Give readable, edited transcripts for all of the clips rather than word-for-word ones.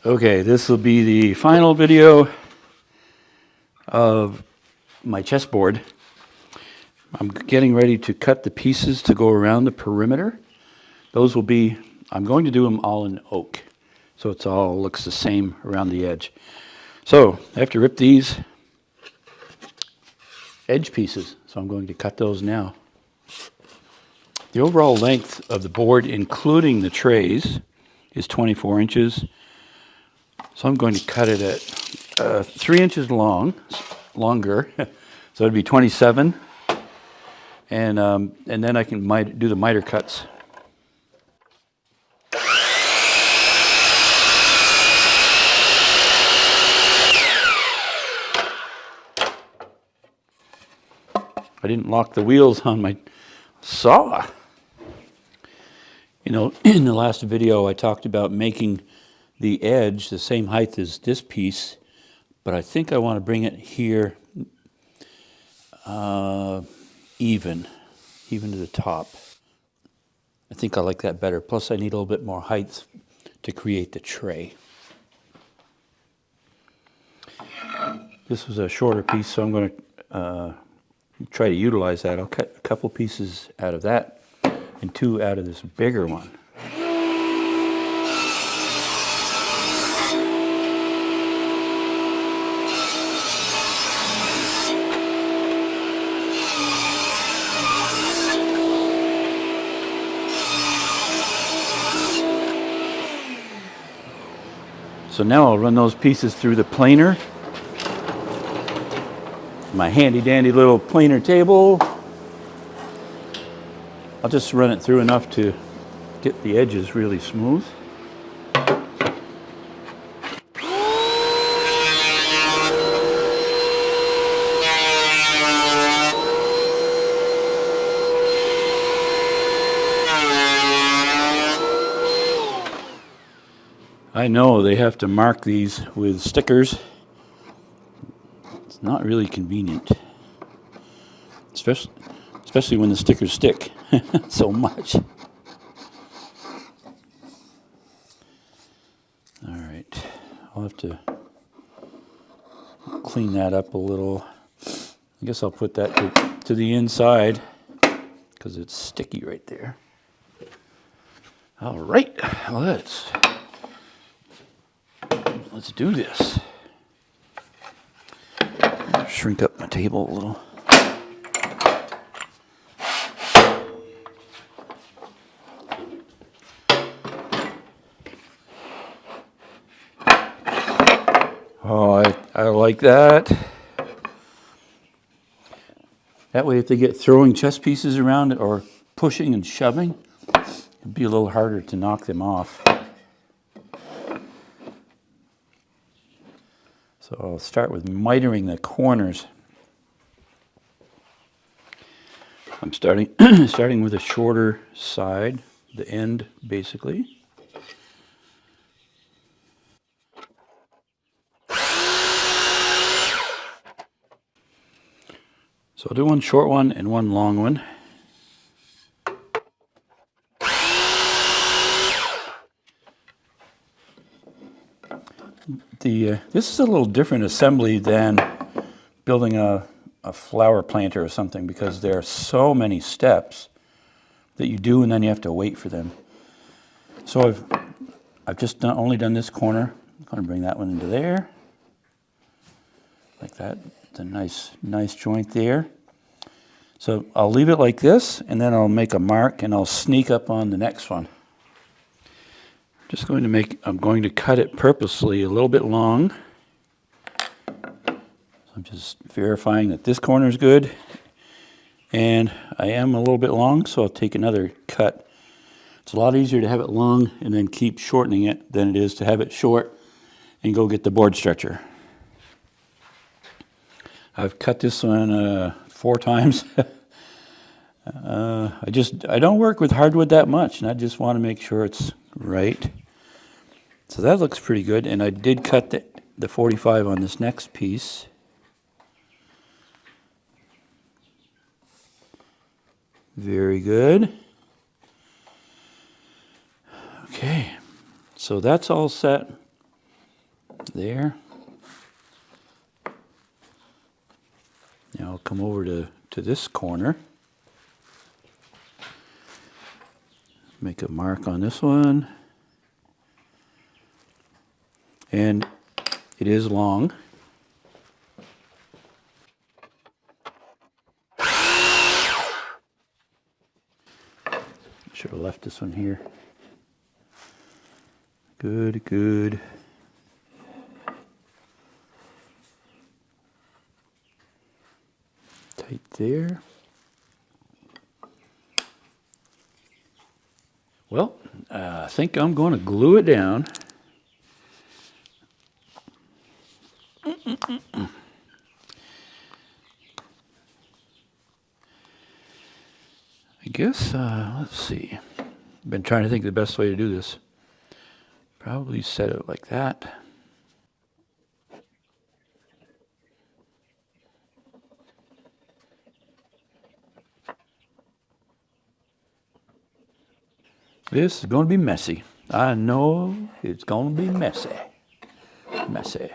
Okay, this will be the final video of my chessboard. I'm getting ready to cut the pieces to go around the perimeter. Those will be, I'm going to do them all in oak, so it's all looks the same around the edge. So I have to rip these edge pieces, so I'm going to cut those now. The overall length of the board, including the trays, is 24 inches. So I'm going to cut it at 3 inches longer, so it'd be 27. And then I can do the miter cuts. I didn't lock the wheels on my saw. You know, in the last video I talked about making the edge the same height as this piece, but I think I want to bring it here even to the top. I think I like that better. Plus I need a little bit more height to create the tray. This was a shorter piece, so I'm going to try to utilize that. I'll cut a couple pieces out of that and 2 out of this bigger one. So now I'll run those pieces through the planer. My handy dandy little planer table. I'll just run it through enough to get the edges really smooth. I know they have to mark these with stickers. It's not really convenient, especially when the stickers stick so much. All right, I'll have to clean that up a little. I guess I'll put that to the inside because it's sticky right there. All right, let's do this. Shrink up my table a little. Oh, I like that. That way if they get throwing chess pieces around or pushing and shoving, it'd be a little harder to knock them off. So I'll start with mitering the corners. I'm starting with a shorter side, the end basically. So I'll do one short one and one long one. This is a little different assembly than building a flower planter or something, because there are so many steps that you do and then you have to wait for them. So I've just only done this corner. I'm going to bring that one into there, like that. It's a nice joint there. So I'll leave it like this, and then I'll make a mark and I'll sneak up on the next one. I'm going to cut it purposely a little bit long. I'm just verifying that this corner is good. And I am a little bit long, so I'll take another cut. It's a lot easier to have it long and then keep shortening it than it is to have it short and go get the board stretcher. I've cut this one 4 times. I don't work with hardwood that much, and I just want to make sure it's right. So that looks pretty good, and I did cut the 45 on this next piece. Very good. Okay, so that's all set. there. Now I'll come over to this corner. Make a mark on this one. And it is long. Should have left this one here. Good, good. Tight there. Well, I think I'm going to glue it down. I guess, let's see. I've been trying to think of the best way to do this. Probably set it like that. This is going to be messy. I know it's going to be messy. Messy.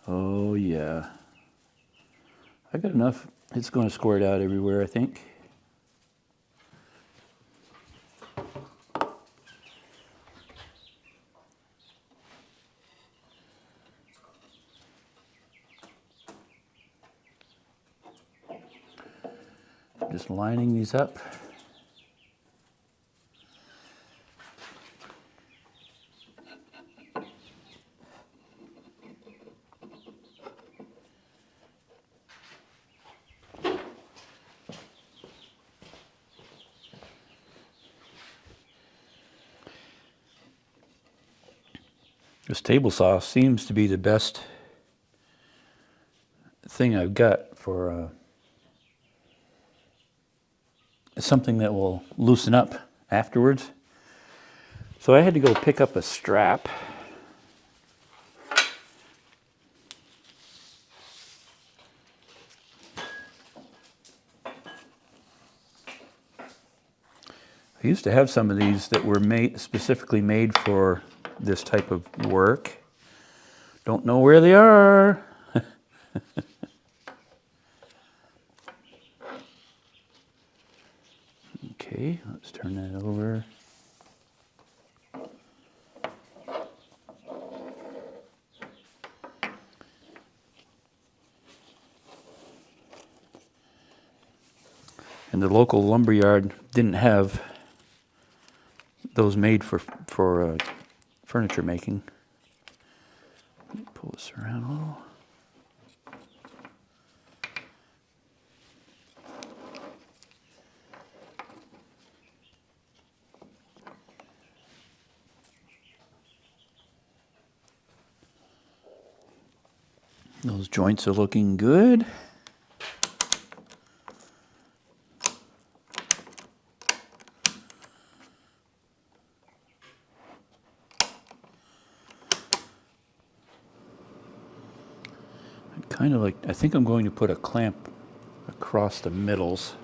Oh yeah. I got enough. It's going to squirt out everywhere, I think. Just lining these up. This table saw seems to be the best thing I've got for something that will loosen up afterwards. So I had to go pick up a strap. I used to have some of these that were specifically made for this type of work. Don't know where they are. Okay, let's turn that over. And the local lumberyard didn't have those made for furniture making. Pull this around a little. Those joints are looking good. Kind of like, I think I'm going to put a clamp across the middles.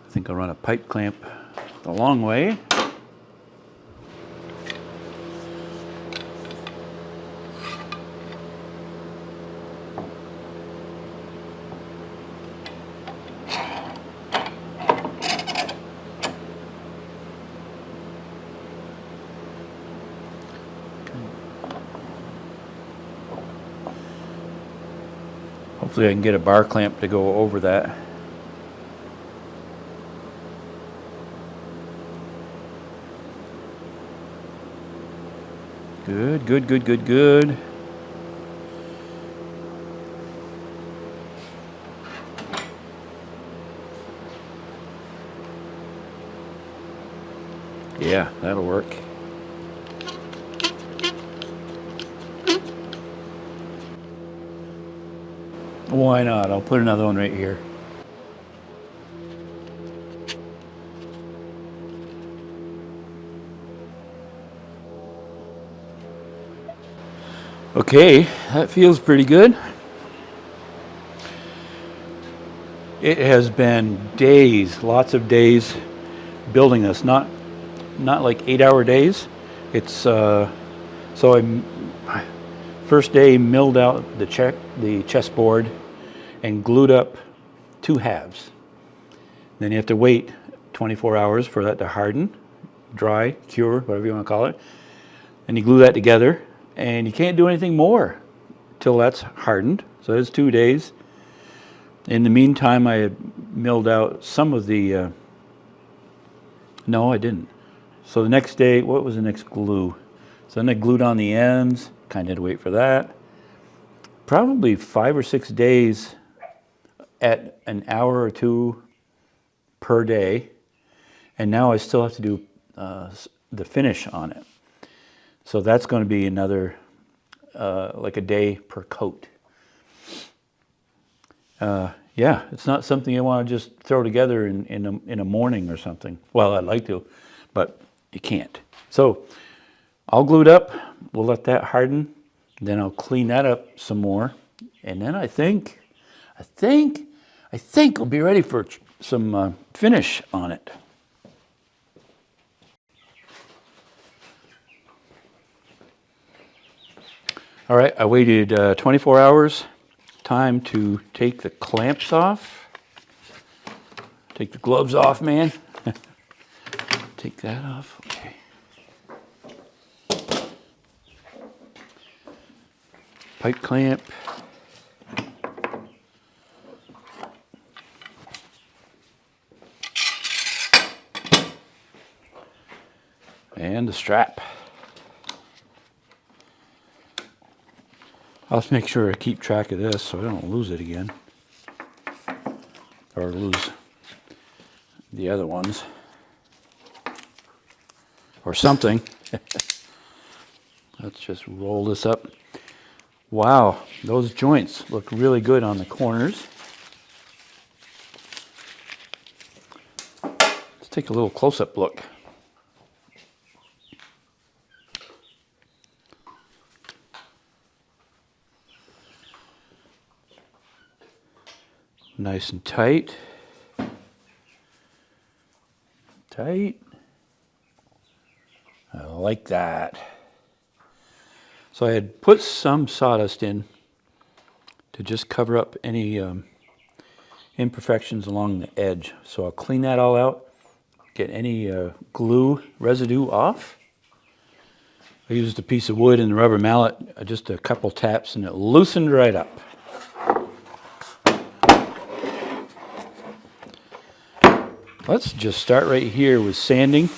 I think I'll run a pipe clamp the long way. Hopefully I can get a bar clamp to go over that. Good, good, good, good, good. Yeah, that'll work. Why not? I'll put another one right here. Okay, that feels pretty good. It has been days, lots of days building this. Not like 8-hour days. It's so I first day milled out the chessboard and glued up 2 halves. Then you have to wait 24 hours for that to harden, dry, cure, whatever you want to call it. And you glue that together, and you can't do anything more till that's hardened. So it's 2 days. In the meantime, I had milled out some of the, no, I didn't. So the next day, what was the next glue? So then I glued on the ends, kind of had to wait for that. Probably 5 or 6 days at an hour or 2 per day. And now I still have to do the finish on it. So that's going to be another, like a day per coat. Yeah, it's not something you want to just throw together in a morning or something. Well, I'd like to, but you can't. So all glued up, we'll let that harden. Then I'll clean that up some more. And then I think we'll be ready for some finish on it. All right, I waited 24 hours. Time to take the clamps off. Take the gloves off, man. Take that off, okay. Pipe clamp. And the strap. I'll just make sure I keep track of this so I don't lose it again. Or lose the other ones. Or something. Let's just roll this up. Wow, those joints look really good on the corners. Let's take a little close-up look. Nice and tight. Tight. I like that. So I had put some sawdust in to just cover up any imperfections along the edge. So I'll clean that all out, get any glue residue off. I used a piece of wood and a rubber mallet, just a couple taps, and it loosened right up. Let's just start right here with sanding,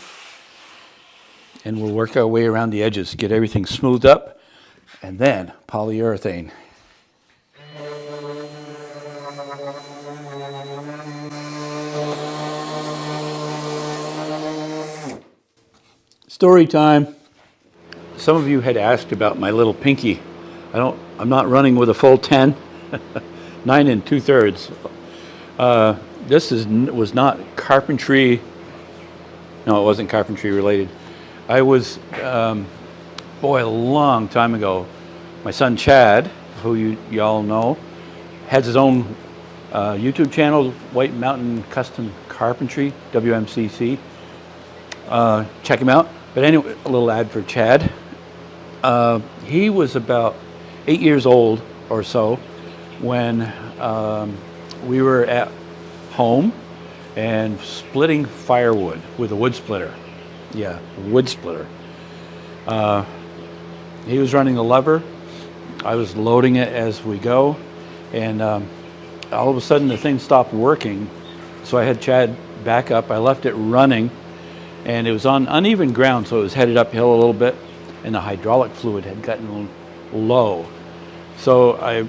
and we'll work our way around the edges, get everything smoothed up, and then polyurethane. Story time. Some of you had asked about my little pinky. I'm not running with a full 10, 9 2/3. This was not carpentry. No, it wasn't carpentry related. I was, a long time ago, my son Chad, who y'all know, has his own YouTube channel, White Mountain Custom Carpentry, WMCC. Check him out. But anyway, a little ad for Chad. He was about 8 years old or so when we were at home and splitting firewood with a wood splitter. Yeah, wood splitter. He was running the lever. I was loading it as we go, and all of a sudden the thing stopped working. So I had Chad back up. I left it running, and it was on uneven ground, so it was headed uphill a little bit, and the hydraulic fluid had gotten low. So I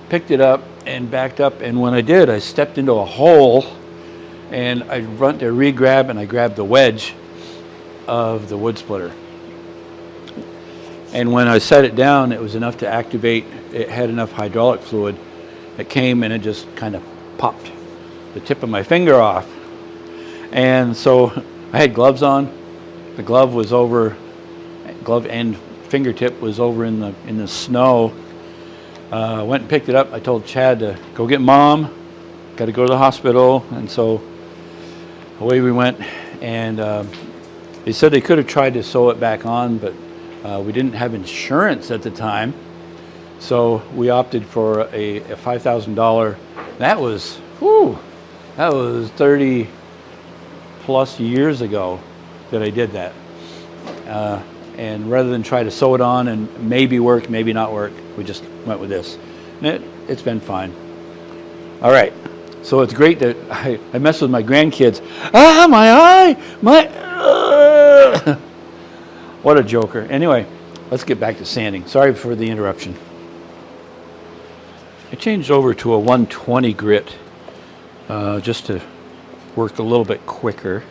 picked it up and backed up, and when I did, I stepped into a hole, and I run to re-grab, and I grabbed the wedge of the wood splitter. And when I set it down, it was enough to activate. It had enough hydraulic fluid it came and it just kind of popped the tip of my finger off. And so I had gloves on. The glove was over, glove and fingertip was over in the snow. Went and picked it up. I told Chad to go get Mom. Got to go to the hospital. And so away we went. And they said they could have tried to sew it back on, but we didn't have insurance at the time. So we opted for a $5,000. That was 30 plus years ago that I did that. And rather than try to sew it on and maybe work, maybe not work, we just went with this. And it's been fine. All right, so it's great that I mess with my grandkids. Ah, my eye, What a joker. Anyway, let's get back to sanding. Sorry for the interruption. I changed over to a 120 grit just to work a little bit quicker.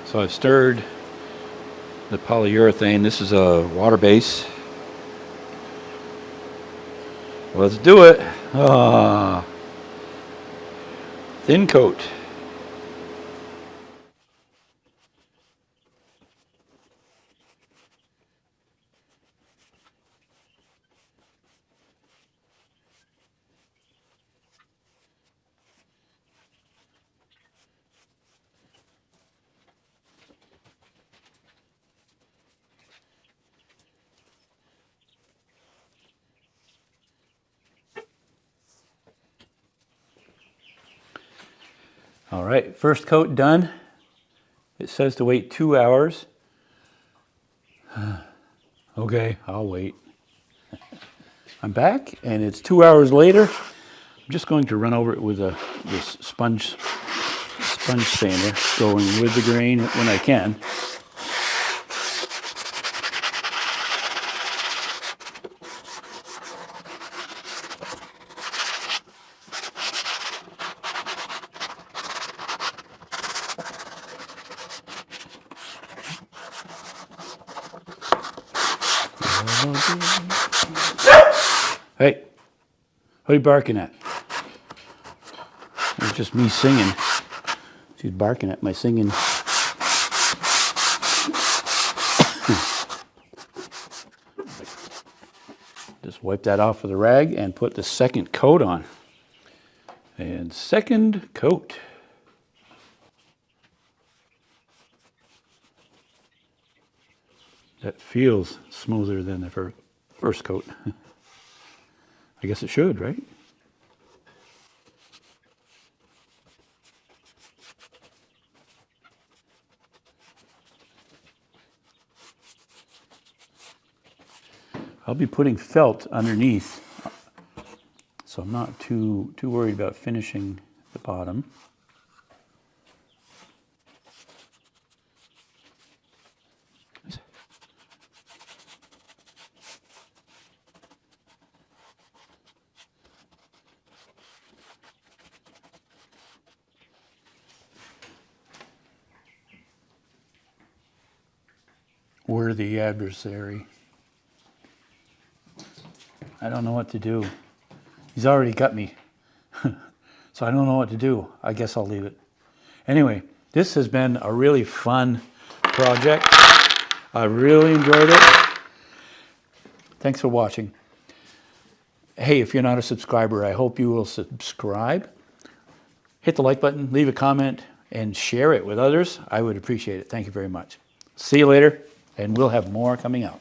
So I've stirred the polyurethane. This is a water base. Let's do it. Thin coat. All right, first coat done. It says to wait 2 hours. Okay, I'll wait. I'm back, and it's 2 hours later. I'm just going to run over it with this sponge sander, going with the grain when I can. Hey, what are you barking at? It's just me singing. She's barking at my singing. Just wipe that off with a rag and put the second coat on. And second coat. That feels smoother than the first coat. I guess it should, right? I'll be putting felt underneath, so I'm not too worried about finishing the bottom. Worthy adversary. I don't know what to do. He's already got me. So I don't know what to do. I guess I'll leave it. Anyway, this has been a really fun project. I really enjoyed it. Thanks for watching. Hey, if you're not a subscriber, I hope you will subscribe. Hit the like button, leave a comment, and share it with others. I would appreciate it. Thank you very much. See you later, and we'll have more coming out.